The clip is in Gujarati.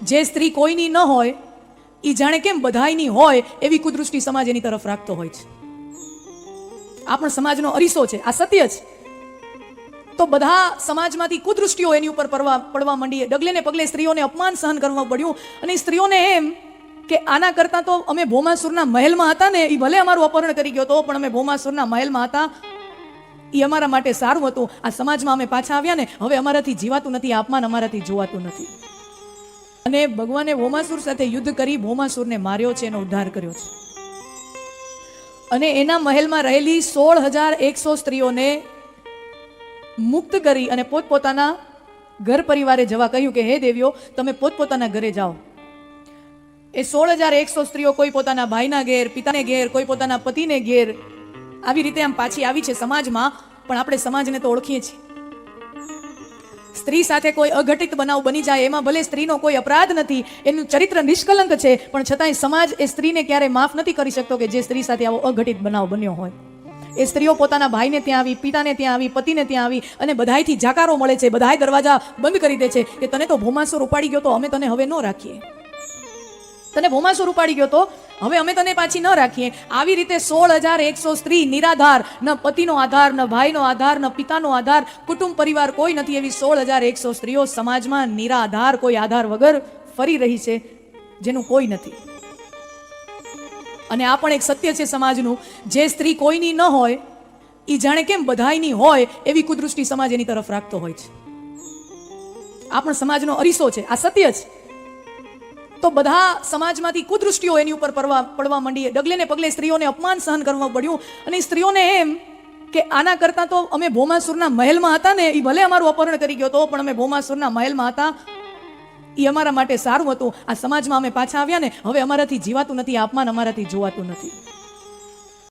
જે સ્ત્રી કોઈની ન હોય એ જાણે કેમ બધાયની હોય એવી કુદૃષ્ટિ સમાજ એની તરફ રાખતો હોય છે. આ પણ સમાજનો અરીસો છે, આ સત્ય છે. તો બધા સમાજમાંથી કુદૃષ્ટિઓ એની ઉપર પડવા માંડી. ડગલે ને પગલે સ્ત્રીઓને અપમાન સહન કરવા પડ્યું. અને સ્ત્રીઓને એમ કે આના કરતા તો અમે ભૌમાસુરના મહેલમાં હતા ને, એ ભલે અમારું અપહરણ કરી ગયો તો પણ અમે ભૌમાસુરના મહેલમાં હતા, એ અમારા માટે સારું હતું. આ સમાજમાં અમે પાછા આવ્યા ને, હવે અમારાથી જીવાતું નથી, આ અપમાન અમારાથી જોવાતું નથી. અને ભગવાને ભૌમાસુર સાથે યુદ્ધ કરી ભૌમાસુરને માર્યો છે, એનો ઉદ્ધાર કર્યો છે. અને એના મહેલમાં રહેલી 16,100 સ્ત્રીઓને મુક્ત કરી અને પોતપોતાના ઘર પરિવારે જવા કહ્યું કે હે દેવીઓ, તમે પોતપોતાના ઘરે જાઓ. એ 16,100 સ્ત્રીઓ કોઈ પોતાના ભાઈના ઘેર, પિતાને ઘેર, કોઈ પોતાના પતિને ઘેર, આવી રીતે આમ પાછી આવી છે સમાજમાં. પણ આપણે સમાજને તો ઓળખીએ છીએ. સ્ત્રી સાથે કોઈ અઘટિત બનાવ બની જાય, એમાં ભલે સ્ત્રીનો કોઈ અપરાધ નથી, એનું ચરિત્ર નિષ્કલંક છે, પણ છતાંય સમાજ એ સ્ત્રીને ક્યારેય માફ નથી કરી શકતો કે જે સ્ત્રી સાથે આવો અઘટિત બનાવ બન્યો હોય. એ સ્ત્રીઓ પોતાના ભાઈને ત્યાં આવી, પિતાને ત્યાં આવી, પતિને ત્યાં આવી, અને બધાયથી જાકારો મળે છે, બધાય દરવાજા બંધ કરી દે છે કે તને તો ભૌમાસુર ઉપાડી ગયો તો અમે તને હવે ન રાખીએ, તને ભૌમાસુર ઉપાડી ગયો તો હવે અમે તને પાછી ન રાખીએ. આવી રીતે 16,100 સ્ત્રી નિરાધાર, ન પતિનો આધાર, ન ભાઈનો આધાર, ન પિતાનો આધાર, કુટુંબ પરિવાર કોઈ નથી, એવી 16,100 સ્ત્રીઓ સમાજમાં નિરાધાર, કોઈ આધાર વગર ફરી રહી છે, જેનું કોઈ નથી. અને આ પણ એક સત્ય છે સમાજનું, જે સ્ત્રી કોઈની ન હોય એ જાણે કેમ બધાયની હોય એવી કુદૃષ્ટિ સમાજ એની તરફ રાખતો હોય છે. આ પણ સમાજનો અરીસો છે, આ સત્ય છે. તો બધા સમાજમાંથી કુદૃષ્ટિઓ એની ઉપર પડવા માંડી. ડગલે ને પગલે સ્ત્રીઓને અપમાન સહન કરવા પડ્યું. અને સ્ત્રીઓને એમ કે આના કરતા તો અમે ભૌમાસુરના મહેલમાં હતા ને, એ ભલે અમારું અપહરણ કરી ગયો તો પણ અમે ભૌમાસુરના મહેલમાં હતા, એ અમારા માટે સારું હતું. આ સમાજમાં અમે પાછા આવ્યા ને, હવે અમારાથી જીવાતું નથી, આ અપમાન અમારાથી જોવાતું નથી.